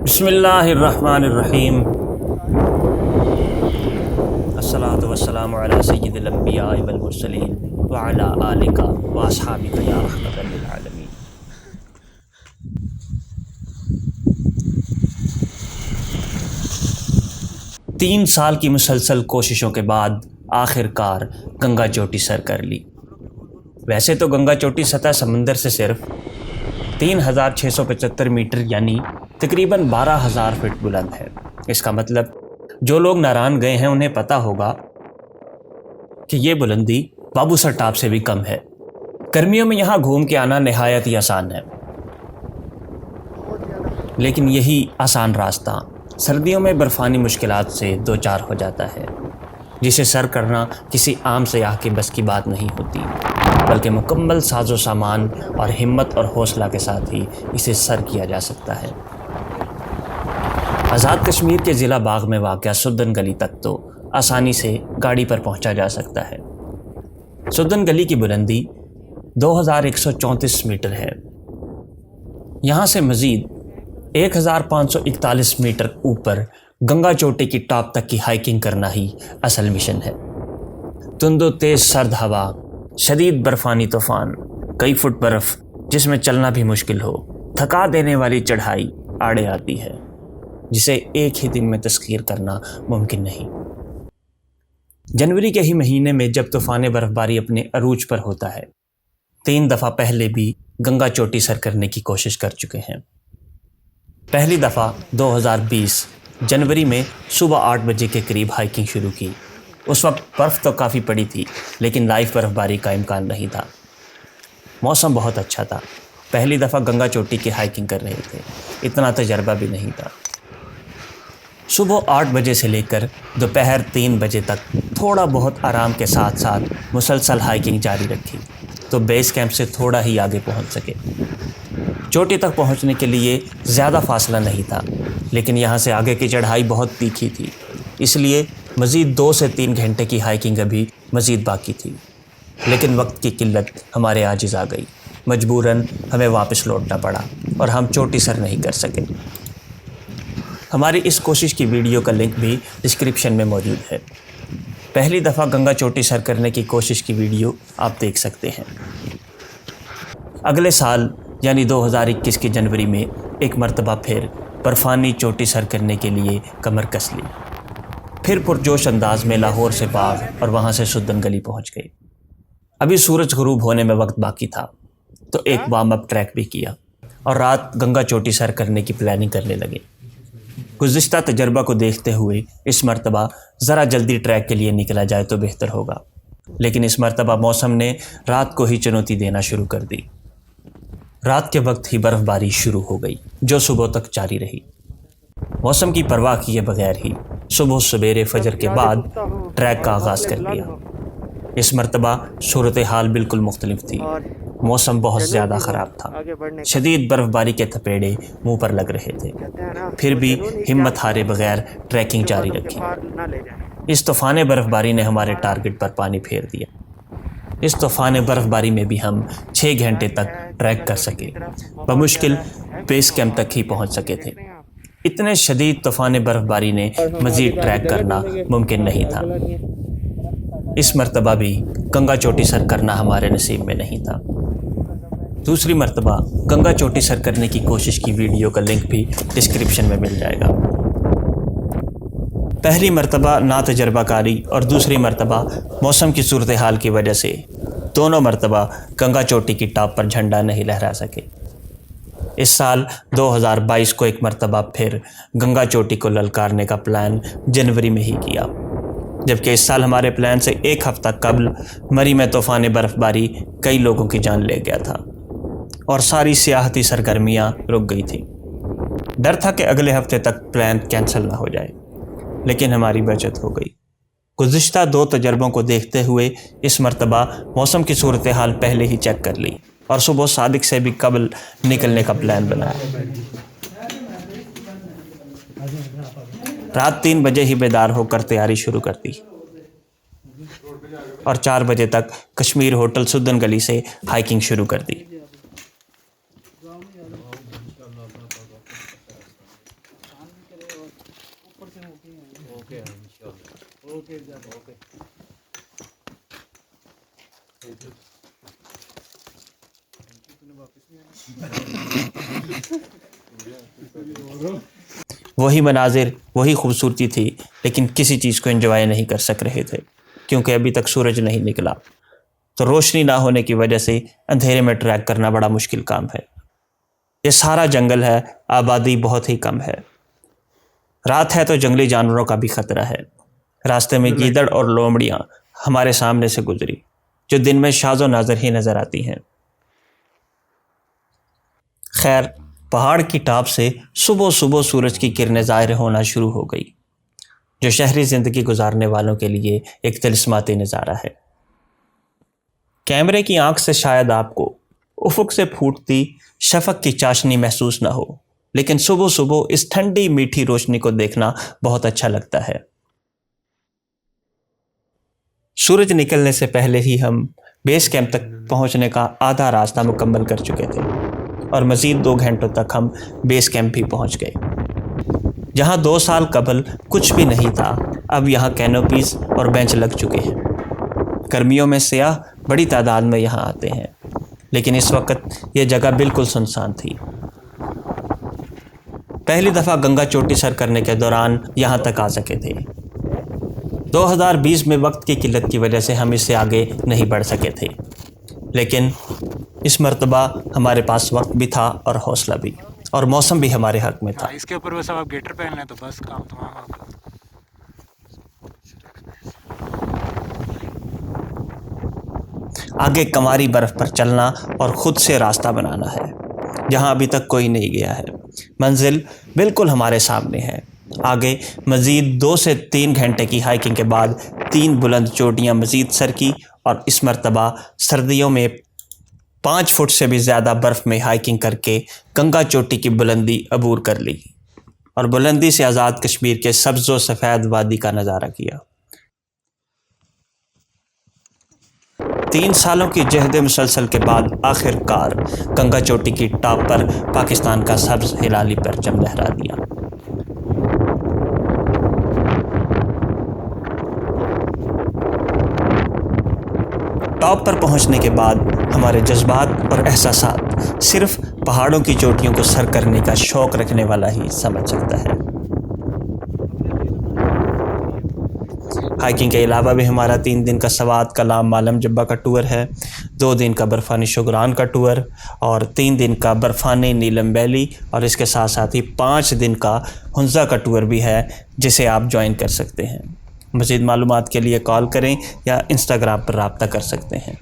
بسم اللہ الرحمن الرحیم، الصلاۃ والسلام علی سید الانبیاء والمرسلین وعلی آلک واصحابک یا رحمۃ للعالمین۔ تین سال کی مسلسل کوششوں کے بعد آخر کار گنگا چوٹی سر کر لی۔ ویسے تو گنگا چوٹی سطح سمندر سے صرف 3675 میٹر یعنی تقریباً 12,000 فٹ بلند ہے۔ اس کا مطلب جو لوگ ناران گئے ہیں انہیں پتہ ہوگا کہ یہ بلندی بابو سر ٹاپ سے بھی کم ہے۔ گرمیوں میں یہاں گھوم کے آنا نہایت ہی آسان ہے، لیکن یہی آسان راستہ سردیوں میں برفانی مشکلات سے دوچار ہو جاتا ہے، جسے سر کرنا کسی عام سیاح کے بس کی بات نہیں ہوتی، بلکہ مکمل ساز و سامان اور ہمت اور حوصلہ کے ساتھ ہی اسے سر کیا جا سکتا ہے۔ آزاد کشمیر کے ضلع باغ میں واقع سدن گلی تک تو آسانی سے گاڑی پر پہنچا جا سکتا ہے۔ سدن گلی کی بلندی 2134 میٹر ہے۔ یہاں سے مزید 1541 میٹر اوپر گنگا چوٹی کی ٹاپ تک کی ہائیکنگ کرنا ہی اصل مشن ہے۔ تند و تیز سرد ہوا، شدید برفانی طوفان، کئی فٹ برف جس میں چلنا بھی مشکل ہو، تھکا دینے والی چڑھائی آڑے آتی ہے جسے ایک ہی دن میں تسخیر کرنا ممکن نہیں۔ جنوری کے ہی مہینے میں جب طوفان برف باری اپنے عروج پر ہوتا ہے، 3 دفعہ پہلے بھی گنگا چوٹی سر کرنے کی کوشش کر چکے ہیں۔ پہلی دفعہ 2020 جنوری میں صبح 8 بجے کے قریب ہائیکنگ شروع کی۔ اس وقت برف تو کافی پڑی تھی، لیکن لائیو برف باری کا امکان نہیں تھا۔ موسم بہت اچھا تھا، پہلی دفعہ گنگا چوٹی کی ہائیکنگ کر رہے تھے، اتنا تجربہ بھی نہیں تھا۔ صبح 8 بجے سے لے کر دوپہر 3 بجے تک تھوڑا بہت آرام کے ساتھ ساتھ مسلسل ہائیکنگ جاری رکھی تو بیس کیمپ سے تھوڑا ہی آگے پہنچ سکے۔ چوٹی تک پہنچنے کے لیے زیادہ فاصلہ نہیں تھا، لیکن یہاں سے آگے کی چڑھائی بہت تیکھی تھی، اس لیے مزید 2 سے 3 گھنٹے کی ہائیکنگ ابھی مزید باقی تھی۔ لیکن وقت کی قلت ہمارے عاجز آ گئی، مجبوراً ہمیں واپس لوٹنا پڑا اور ہم چوٹی سر نہیں کر سکے۔ ہماری اس کوشش کی ویڈیو کا لنک بھی ڈسکرپشن میں موجود ہے۔ پہلی دفعہ گنگا چوٹی سر کرنے کی کوشش کی ویڈیو آپ دیکھ سکتے ہیں۔ اگلے سال یعنی 2021 کی جنوری میں ایک مرتبہ پھر برفانی چوٹی سر کرنے کے لیے کمر کس لی، پھر پرجوش انداز میں لاہور سے باغ اور وہاں سے سدن گلی پہنچ گئے۔ ابھی سورج غروب ہونے میں وقت باقی تھا تو ایک وارم اپ ٹریک بھی کیا اور رات گنگا چوٹی سر کرنے کی پلاننگ کرنے لگے۔ گزشتہ تجربہ کو دیکھتے ہوئے اس مرتبہ ذرا جلدی ٹریک کے لیے نکلا جائے تو بہتر ہوگا، لیکن اس مرتبہ موسم نے رات کو ہی چنوتی دینا شروع کر دی۔ رات کے وقت ہی برف باری شروع ہو گئی جو صبح تک جاری رہی۔ موسم کی پرواہ کیے بغیر ہی صبح سویرے فجر کے بعد ٹریک کا آغاز کر لیا۔ اس مرتبہ صورتحال بالکل مختلف تھی۔ موسم بہت زیادہ خراب تھا، شدید برف باری کے تھپیڑے منہ پر لگ رہے تھے، پھر بھی ہمت ہارے بغیر ٹریکنگ جاری رکھی۔ اس طوفان برف باری نے ہمارے ٹارگٹ پر پانی پھیر دیا۔ اس طوفان برف باری میں بھی ہم 6 گھنٹے تک ٹریک کر سکے، بمشکل بیس کیمپ تک ہی پہنچ سکے تھے۔ اتنے شدید طوفان برف باری نے مزید ٹریک کرنا ممکن نہیں تھا۔ اس مرتبہ بھی گنگا چوٹی سر کرنا ہمارے نصیب میں نہیں تھا۔ دوسری مرتبہ گنگا چوٹی سر کرنے کی کوشش کی ویڈیو کا لنک بھی ڈسکرپشن میں مل جائے گا۔ پہلی مرتبہ ناتجربہ کاری اور دوسری مرتبہ موسم کی صورتحال کی وجہ سے دونوں مرتبہ گنگا چوٹی کی ٹاپ پر جھنڈا نہیں لہرا سکے۔ اس سال 2022 کو ایک مرتبہ پھر گنگا چوٹی کو للکارنے کا پلان جنوری میں ہی کیا، جبکہ اس سال ہمارے پلان سے 1 ہفتہ قبل مری میں طوفان برف باری کئی لوگوں کی جان لے گیا تھا اور ساری سیاحتی سرگرمیاں رک گئی تھیں۔ ڈر تھا کہ اگلے ہفتے تک پلان کینسل نہ ہو جائے، لیکن ہماری بچت ہو گئی۔ گزشتہ 2 تجربوں کو دیکھتے ہوئے اس مرتبہ موسم کی صورتحال پہلے ہی چیک کر لی اور صبح صادق سے بھی قبل نکلنے کا پلان بنایا۔ رات 3 بجے ہی بیدار ہو کر تیاری شروع کر دی اور 4 بجے تک کشمیر ہوٹل سدن گلی سے ہائیکنگ شروع کر دی۔ وہی مناظر، وہی خوبصورتی تھی، لیکن کسی چیز کو انجوائے نہیں کر سک رہے تھے کیونکہ ابھی تک سورج نہیں نکلا، تو روشنی نہ ہونے کی وجہ سے اندھیرے میں ٹریک کرنا بڑا مشکل کام ہے۔ یہ سارا جنگل ہے، آبادی بہت ہی کم ہے، رات ہے تو جنگلی جانوروں کا بھی خطرہ ہے۔ راستے میں گیدڑ اور لومڑیاں ہمارے سامنے سے گزری جو دن میں شاذ و نادر ہی نظر آتی ہیں۔ خیر، پہاڑ کی ٹاپ سے صبح صبح سورج کی کرنیں ظاہر ہونا شروع ہو گئی، جو شہری زندگی گزارنے والوں کے لیے ایک طلسماتی نظارہ ہے۔ کیمرے کی آنکھ سے شاید آپ کو افق سے پھوٹتی شفق کی چاشنی محسوس نہ ہو، لیکن صبح صبح اس ٹھنڈی میٹھی روشنی کو دیکھنا بہت اچھا لگتا ہے۔ سورج نکلنے سے پہلے ہی ہم بیس کیمپ تک پہنچنے کا آدھا راستہ مکمل کر چکے تھے اور مزید 2 گھنٹوں تک ہم بیس کیمپ بھی پہنچ گئے۔ جہاں 2 سال قبل کچھ بھی نہیں تھا، اب یہاں کینوپیز اور بینچ لگ چکے ہیں۔ گرمیوں میں سیاح بڑی تعداد میں یہاں آتے ہیں، لیکن اس وقت یہ جگہ بالکل سنسان تھی۔ پہلی دفعہ گنگا چوٹی سر کرنے کے دوران یہاں تک آ سکے تھے۔ 2020 میں وقت کی قلت کی وجہ سے ہم اس سے آگے نہیں بڑھ سکے تھے، لیکن اس مرتبہ ہمارے پاس وقت بھی تھا اور حوصلہ بھی، اور موسم بھی ہمارے حق میں تھا۔ اس کے اوپر بس آپ گیٹر پہن لیں تو بس کام تمام آپ کا۔ آگے کنواری برف پر چلنا اور خود سے راستہ بنانا ہے جہاں ابھی تک کوئی نہیں گیا ہے۔ منزل بالکل ہمارے سامنے ہے۔ آگے مزید 2 سے 3 گھنٹے کی ہائیکنگ کے بعد 3 بلند چوٹیاں مزید سر کی، اور اس مرتبہ سردیوں میں 5 فٹ سے بھی زیادہ برف میں ہائیکنگ کر کے گنگا چوٹی کی بلندی عبور کر لی اور بلندی سے آزاد کشمیر کے سبز و سفید وادی کا نظارہ کیا۔ 3 سالوں کی جہد مسلسل کے بعد آخر کار گنگا چوٹی کی ٹاپ پر پاکستان کا سبز ہلالی پرچم لہرا دیا۔ ٹاپ پر پہنچنے کے بعد ہمارے جذبات اور احساسات صرف پہاڑوں کی چوٹیوں کو سر کرنے کا شوق رکھنے والا ہی سمجھ سکتا ہے۔ ہائیکنگ کے علاوہ بھی ہمارا 3 دن کا سوات کلام مالم جبہ کا ٹور ہے، 2 دن کا برفانی شگران کا ٹور اور 3 دن کا برفانی نیلم ویلی، اور اس کے ساتھ ساتھ ہی 5 دن کا ہنزا کا ٹور بھی ہے جسے آپ جوائن کر سکتے ہیں۔ مزید معلومات کے لیے کال کریں یا انسٹاگرام پر رابطہ کر سکتے ہیں۔